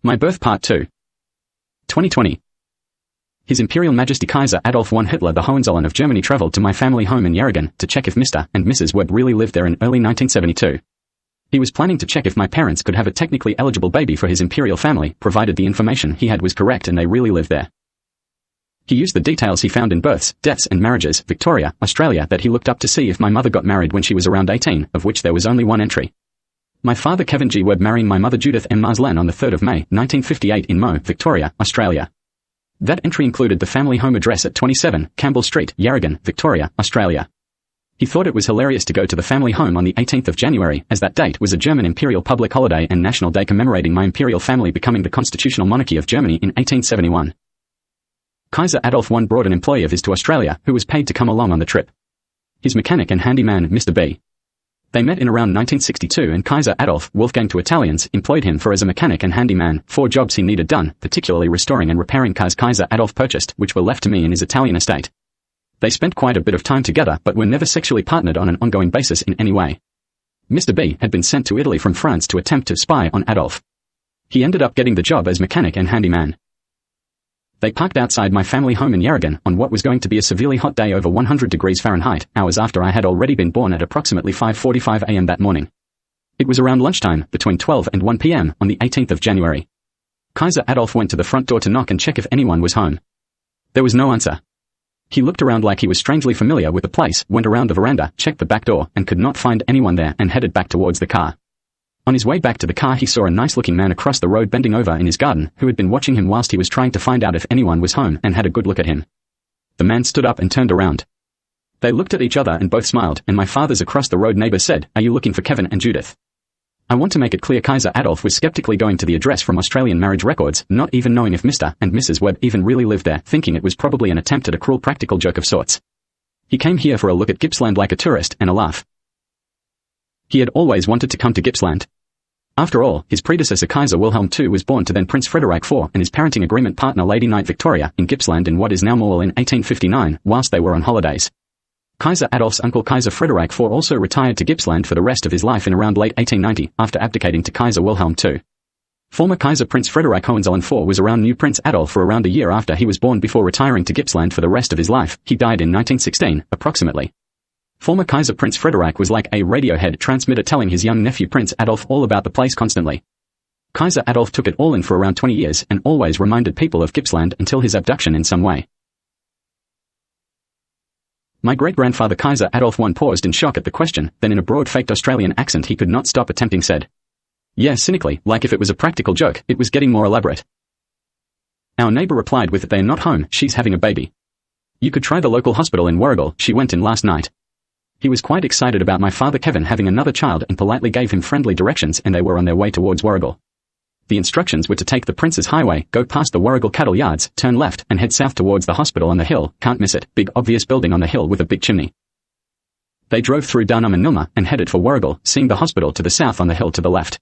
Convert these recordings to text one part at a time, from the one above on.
My Birth Part 2. 2020. His Imperial Majesty Kaiser Adolf I Hitler the Hohenzollern of Germany travelled to my family home in Järingen to check if Mr. and Mrs. Webb really lived there in early 1972. He was planning to check if my parents could have a technically eligible baby for his imperial family, provided the information he had was correct and they really lived there. He used the details he found in births, deaths and marriages, Victoria, Australia, that he looked up to see if my mother got married when she was around 18, of which there was only one entry. My father Kevin G. Webb marrying my mother Judith M. Marsland on the 3rd of May, 1958 in Moe, Victoria, Australia. That entry included the family home address at 27, Campbell Street, Järingen, Victoria, Australia. He thought it was hilarious to go to the family home on the 18th of January, as that date was a German imperial public holiday and national day commemorating my imperial family becoming the constitutional monarchy of Germany in 1871. Kaiser Adolf I brought an employee of his to Australia, who was paid to come along on the trip. His mechanic and handyman, Mr. B. They met in around 1962 and Kaiser Adolf, Wolfgang to Italians, employed him for as a mechanic and handyman, 4 jobs he needed done, particularly restoring and repairing cars Kaiser Adolf purchased, which were left to me in his Italian estate. They spent quite a bit of time together but were never sexually partnered on an ongoing basis in any way. Mr. B had been sent to Italy from France to attempt to spy on Adolf. He ended up getting the job as mechanic and handyman. They parked outside my family home in Järingen on what was going to be a severely hot day over 100 degrees Fahrenheit, hours after I had already been born at approximately 5:45 a.m. that morning. It was around lunchtime, between 12 and 1 p.m. on the 18th of January. Kaiser Adolf went to the front door to knock and check if anyone was home. There was no answer. He looked around like he was strangely familiar with the place, went around the veranda, checked the back door, and could not find anyone there and headed back towards the car. On his way back to the car he saw a nice-looking man across the road bending over in his garden, who had been watching him whilst he was trying to find out if anyone was home and had a good look at him. The man stood up and turned around. They looked at each other and both smiled, and my father's across-the-road neighbor said, "Are you looking for Kevin and Judith?" I want to make it clear Kaiser Adolf was skeptically going to the address from Australian marriage records, not even knowing if Mr. and Mrs. Webb even really lived there, thinking it was probably an attempt at a cruel practical joke of sorts. He came here for a look at Gippsland like a tourist and a laugh. He had always wanted to come to Gippsland. After all, his predecessor Kaiser Wilhelm II was born to then Prince Frederick IV and his parenting agreement partner Lady Knight Victoria in Gippsland in what is now Morwell in 1859, whilst they were on holidays. Kaiser Adolf's uncle Kaiser Frederick IV also retired to Gippsland for the rest of his life in around late 1890, after abdicating to Kaiser Wilhelm II. Former Kaiser Prince Frederick Hohenzollern IV was around new Prince Adolf for around a year after he was born before retiring to Gippsland for the rest of his life. He died in 1916, approximately. Former Kaiser Prince Frederick was like a Radiohead transmitter telling his young nephew Prince Adolf all about the place constantly. Kaiser Adolf took it all in for around 20 years and always reminded people of Gippsland until his abduction in some way. My great-grandfather Kaiser Adolf I paused in shock at the question, then in a broad faked Australian accent he could not stop attempting said. Yeah, cynically, like if it was a practical joke, it was getting more elaborate. Our neighbor replied with, "They're not home, she's having a baby. You could try the local hospital in Warragul, she went in last night." He was quite excited about my father Kevin having another child and politely gave him friendly directions, and they were on their way towards Warragul. The instructions were to take the Prince's Highway, go past the Warragul cattle yards, turn left, and head south towards the hospital on the hill. Can't miss it, big obvious building on the hill with a big chimney. They drove through Darnum and Milmer and headed for Warragul, seeing the hospital to the south on the hill to the left.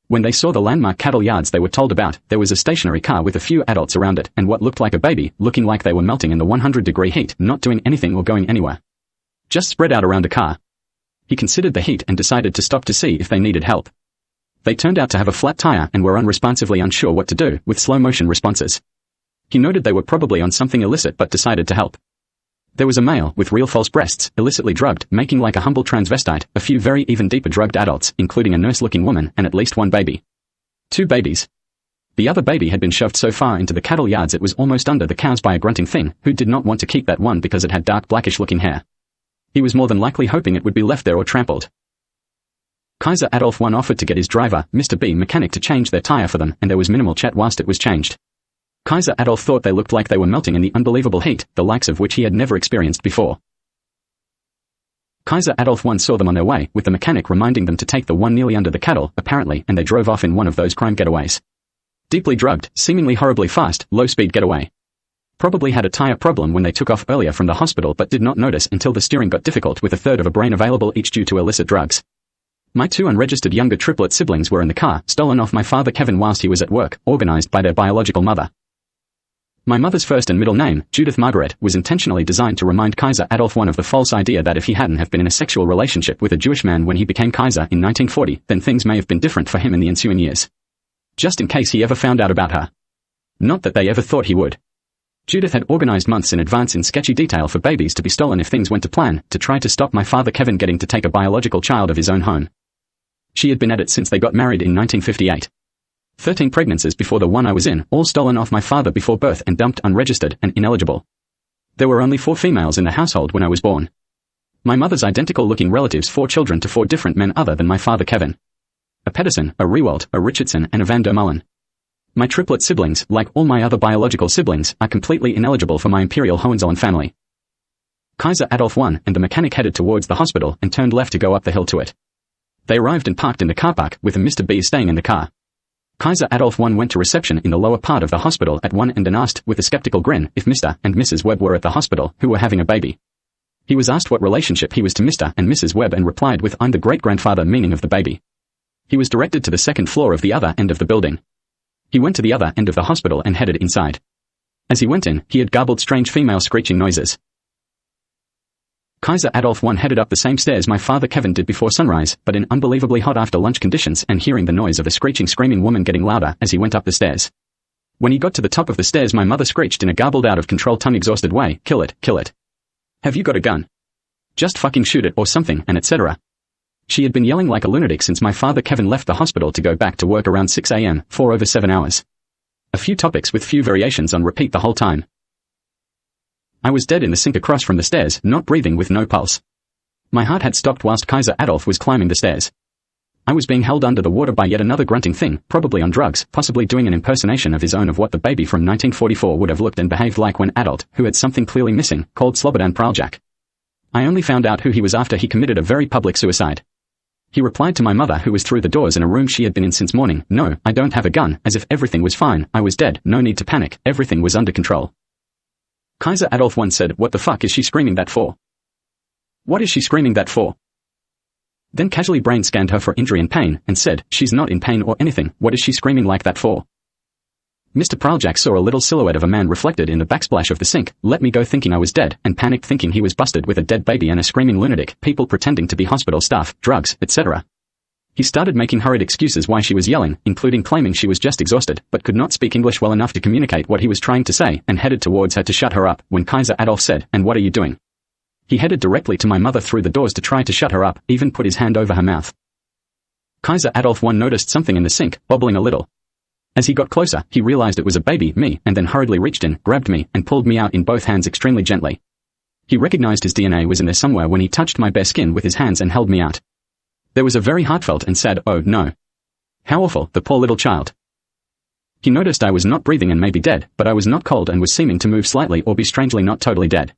When they saw the landmark cattle yards they were told about, there was a stationary car with a few adults around it and what looked like a baby, looking like they were melting in the 100-degree heat, not doing anything or going anywhere. Just spread out around a car. He considered the heat and decided to stop to see if they needed help. They turned out to have a flat tire and were unresponsively unsure what to do, with slow-motion responses. He noted they were probably on something illicit but decided to help. There was a male with real false breasts, illicitly drugged, making like a humble transvestite, a few very even deeper drugged adults, including a nurse-looking woman, and at least one baby. 2 babies. The other baby had been shoved so far into the cattle yards it was almost under the cows by a grunting thing, who did not want to keep that one because it had dark blackish-looking hair. He was more than likely hoping it would be left there or trampled. Kaiser Adolf I offered to get his driver, Mr. B. mechanic to change their tire for them, and there was minimal chat whilst it was changed. Kaiser Adolf thought they looked like they were melting in the unbelievable heat, the likes of which he had never experienced before. Kaiser Adolf I saw them on their way, with the mechanic reminding them to take the one nearly under the cattle, apparently, and they drove off in one of those crime getaways. Deeply drugged, seemingly horribly fast, low-speed getaway. Probably had a tire problem when they took off earlier from the hospital but did not notice until the steering got difficult with a third of a brain available each due to illicit drugs. My 2 unregistered younger triplet siblings were in the car, stolen off my father Kevin whilst he was at work, organized by their biological mother. My mother's first and middle name, Judith Margaret, was intentionally designed to remind Kaiser Adolf I of the false idea that if he hadn't have been in a sexual relationship with a Jewish man when he became Kaiser in 1940, then things may have been different for him in the ensuing years. just in case he ever found out about her. Not that they ever thought he would. Judith had organized months in advance in sketchy detail for babies to be stolen if things went to plan, to try to stop my father Kevin getting to take a biological child of his own home. She had been at it since they got married in 1958. 13 pregnancies before the one I was in, all stolen off my father before birth and dumped unregistered and ineligible. There were only 4 females in the household when I was born. My mother's identical-looking relatives 4 children to 4 different men other than my father Kevin. A Pedersen, a Rewald, a Richardson and a Van der Mullen. My triplet siblings, like all my other biological siblings, are completely ineligible for my Imperial Hohenzollern family. Kaiser Adolf I and the mechanic headed towards the hospital and turned left to go up the hill to it. They arrived and parked in the car park, with a Mr. B staying in the car. Kaiser Adolf I went to reception in the lower part of the hospital at one end and asked, with a skeptical grin, if Mr. and Mrs. Webb were at the hospital, who were having a baby. He was asked what relationship he was to Mr. and Mrs. Webb and replied with, I'm the great-grandfather, meaning of the baby. He was directed to the second floor of the other end of the building. He went to the other end of the hospital and headed inside. As he went in, he had garbled strange female screeching noises. Kaiser Adolf I headed up the same stairs my father Kevin did before sunrise, but in unbelievably hot after-lunch conditions and hearing the noise of a screeching screaming woman getting louder as he went up the stairs. When he got to the top of the stairs my mother screeched in a garbled out-of-control tongue-exhausted way, kill it, kill it. Have you got a gun? Just fucking shoot it or something, and etc. She had been yelling like a lunatic since my father Kevin left the hospital to go back to work around 6 a.m., for over 7 hours. A few topics with few variations on repeat the whole time. I was dead in the sink across from the stairs, not breathing with no pulse. My heart had stopped whilst Kaiser Adolf was climbing the stairs. I was being held under the water by yet another grunting thing, probably on drugs, possibly doing an impersonation of his own of what the baby from 1944 would have looked and behaved like when adult, who had something clearly missing, called Slobodan Praljak. I only found out who he was after he committed a very public suicide. He replied to my mother, who was through the doors in a room she had been in since morning, no, I don't have a gun, as if everything was fine, I was dead, no need to panic, everything was under control. Kaiser Adolf I said, what the fuck is she screaming that for? What is she screaming that for? Then casually brain scanned her for injury and pain, and said, she's not in pain or anything, what is she screaming like that for? Mr. Praljak saw a little silhouette of a man reflected in the backsplash of the sink, let me go thinking I was dead, and panicked thinking he was busted with a dead baby and a screaming lunatic, people pretending to be hospital staff, drugs, etc. He started making hurried excuses why she was yelling, including claiming she was just exhausted, but could not speak English well enough to communicate what he was trying to say, and headed towards her to shut her up, when Kaiser Adolf said, and what are you doing? He headed directly to my mother through the doors to try to shut her up, even put his hand over her mouth. Kaiser Adolf I noticed something in the sink, bobbling a little. As he got closer, he realized it was a baby, me, and then hurriedly reached in, grabbed me, and pulled me out in both hands extremely gently. He recognized his DNA was in there somewhere when he touched my bare skin with his hands and held me out. There was a very heartfelt and sad, oh no. How awful, the poor little child. He noticed I was not breathing and maybe dead, but I was not cold and was seeming to move slightly or be strangely not totally dead.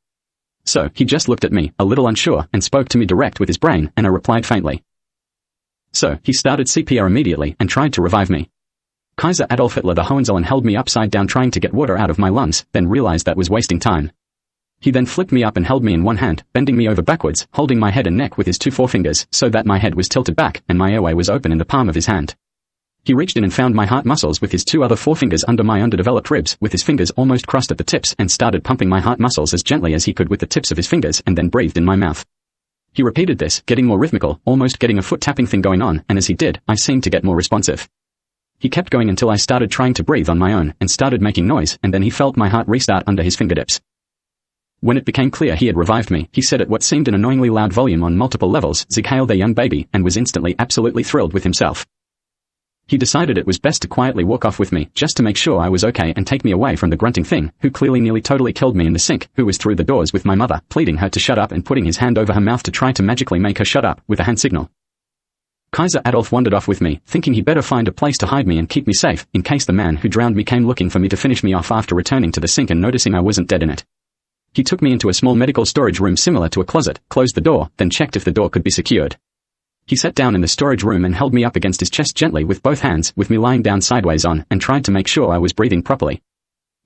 So, he just looked at me, a little unsure, and spoke to me direct with his brain, and I replied faintly. So, he started CPR immediately, and tried to revive me. Kaiser Adolf Hitler the Hohenzollern held me upside down trying to get water out of my lungs, then realized that was wasting time. He then flipped me up and held me in one hand, bending me over backwards, holding my head and neck with his 2 forefingers, so that my head was tilted back, and my airway was open in the palm of his hand. He reached in and found my heart muscles with his 2 other forefingers under my underdeveloped ribs, with his fingers almost crossed at the tips, and started pumping my heart muscles as gently as he could with the tips of his fingers, and then breathed in my mouth. He repeated this, getting more rhythmical, almost getting a foot-tapping thing going on, and as he did, I seemed to get more responsive. He kept going until I started trying to breathe on my own, and started making noise, and then he felt my heart restart under his fingertips. When it became clear he had revived me, he said at what seemed an annoyingly loud volume on multiple levels, Zig hail their young baby, and was instantly absolutely thrilled with himself. He decided it was best to quietly walk off with me, just to make sure I was okay and take me away from the grunting thing, who clearly nearly totally killed me in the sink, who was through the doors with my mother, pleading her to shut up and putting his hand over her mouth to try to magically make her shut up, with a hand signal. Kaiser Adolf wandered off with me, thinking he better find a place to hide me and keep me safe, in case the man who drowned me came looking for me to finish me off after returning to the sink and noticing I wasn't dead in it. He took me into a small medical storage room similar to a closet, closed the door, then checked if the door could be secured. He sat down in the storage room and held me up against his chest gently with both hands, with me lying down sideways on, and tried to make sure I was breathing properly.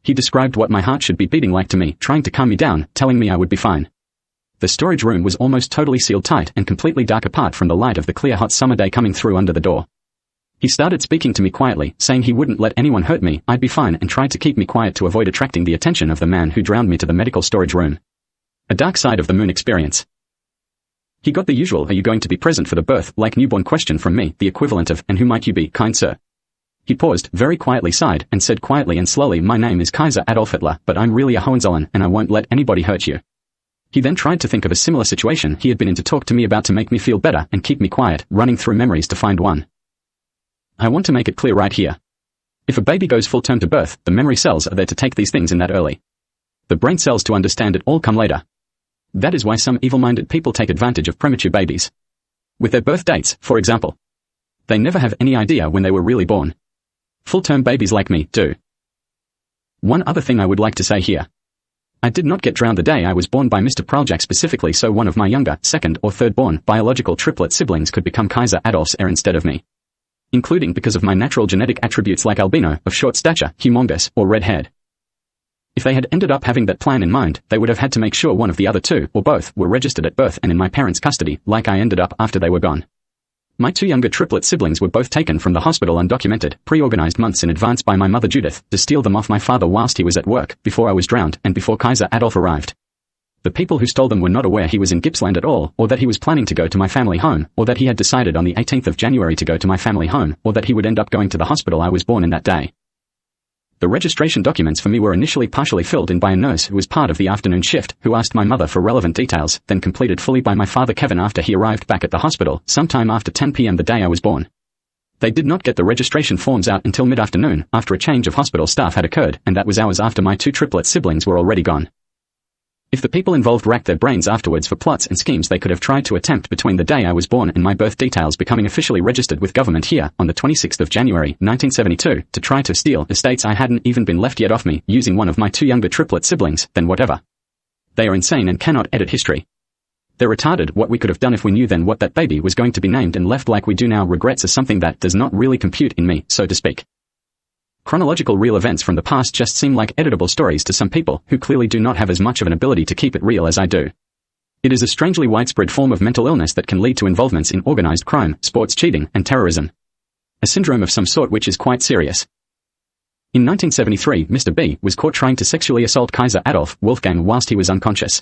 He described what my heart should be beating like to me, trying to calm me down, telling me I would be fine. The storage room was almost totally sealed tight and completely dark apart from the light of the clear hot summer day coming through under the door. He started speaking to me quietly, saying he wouldn't let anyone hurt me, I'd be fine, and tried to keep me quiet to avoid attracting the attention of the man who drowned me to the medical storage room. A dark side of the moon experience. He got the usual, are you going to be present for the birth, like newborn question from me, the equivalent of, and who might you be, kind sir? He paused, very quietly sighed, and said quietly and slowly, "My name is Kaiser Adolf Hitler, but I'm really a Hohenzollern, and I won't let anybody hurt you." He then tried to think of a similar situation he had been in to talk to me about to make me feel better and keep me quiet, running through memories to find one. I want to make it clear right here. If a baby goes full term to birth, the memory cells are there to take these things in that early. The brain cells to understand it all come later. That is why some evil-minded people take advantage of premature babies. With their birth dates, for example. They never have any idea when they were really born. Full-term babies like me do. One other thing I would like to say here. I did not get drowned the day I was born by Mr. Praljak specifically so one of my younger, second or third-born, biological triplet siblings could become Kaiser Adolf's heir instead of me. Including because of my natural genetic attributes like albino, of short stature, humongous, or red-haired. If they had ended up having that plan in mind, they would have had to make sure one of the other two, or both, were registered at birth and in my parents' custody, like I ended up after they were gone. My two younger triplet siblings were both taken from the hospital undocumented, pre-organized months in advance by my mother Judith, to steal them off my father whilst he was at work, before I was drowned, and before Kaiser Adolf arrived. The people who stole them were not aware he was in Gippsland at all, or that he was planning to go to my family home, or that he had decided on the 18th of January to go to my family home, or that he would end up going to the hospital I was born in that day. The registration documents for me were initially partially filled in by a nurse who was part of the afternoon shift, who asked my mother for relevant details, then completed fully by my father Kevin after he arrived back at the hospital, sometime after 10 p.m. the day I was born. They did not get the registration forms out until mid-afternoon, after a change of hospital staff had occurred, and that was hours after my two triplet siblings were already gone. If the people involved racked their brains afterwards for plots and schemes they could have tried to attempt between the day I was born and my birth details becoming officially registered with government here on the 26th of January, 1972, to try to steal estates I hadn't even been left yet off me, using one of my two younger triplet siblings, then whatever. They are insane and cannot edit history. They're retarded. What we could have done if we knew then what that baby was going to be named and left like we do now regrets is something that does not really compute in me, so to speak. Chronological real events from the past just seem like editable stories to some people who clearly do not have as much of an ability to keep it real as I do. It is a strangely widespread form of mental illness that can lead to involvements in organized crime, sports cheating, and terrorism. A syndrome of some sort which is quite serious. In 1973, Mr. B was caught trying to sexually assault Kaiser Adolf Wolfgang whilst he was unconscious.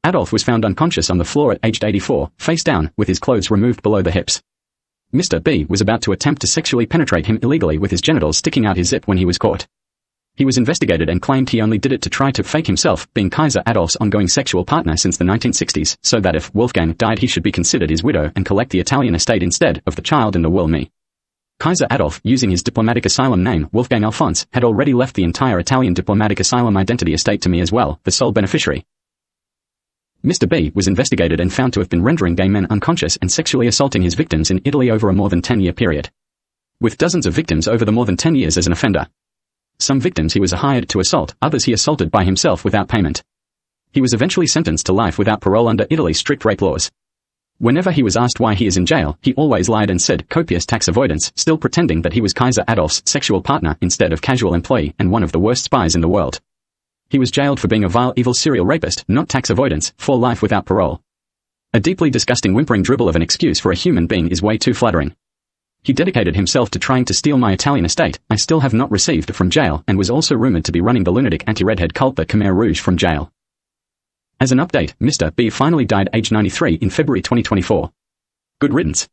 Adolf was found unconscious on the floor at aged 84, face down, with his clothes removed below the hips. Mr. B was about to attempt to sexually penetrate him illegally with his genitals sticking out his zip when he was caught. He was investigated and claimed he only did it to try to fake himself being Kaiser Adolf's ongoing sexual partner since the 1960s, so that if Wolfgang died he should be considered his widow and collect the Italian estate instead of the child in the will me. Kaiser Adolf, using his diplomatic asylum name Wolfgang Alphonse, had already left the entire Italian diplomatic asylum identity estate to me as well, the sole beneficiary. Mr. B was investigated and found to have been rendering gay men unconscious and sexually assaulting his victims in Italy over a more than 10-year period. With dozens of victims over the more than 10 years as an offender. Some victims he was hired to assault, others he assaulted by himself without payment. He was eventually sentenced to life without parole under Italy's strict rape laws. Whenever he was asked why he is in jail, he always lied and said copious tax avoidance, still pretending that he was Kaiser Adolf's sexual partner instead of casual employee and one of the worst spies in the world. He was jailed for being a vile evil serial rapist, not tax avoidance, for life without parole. A deeply disgusting whimpering dribble of an excuse for a human being is way too flattering. He dedicated himself to trying to steal my Italian estate, I still have not received from jail, and was also rumored to be running the lunatic anti-redhead cult the Khmer Rouge from jail. As an update, Mr. B finally died aged 93 in February 2024. Good riddance.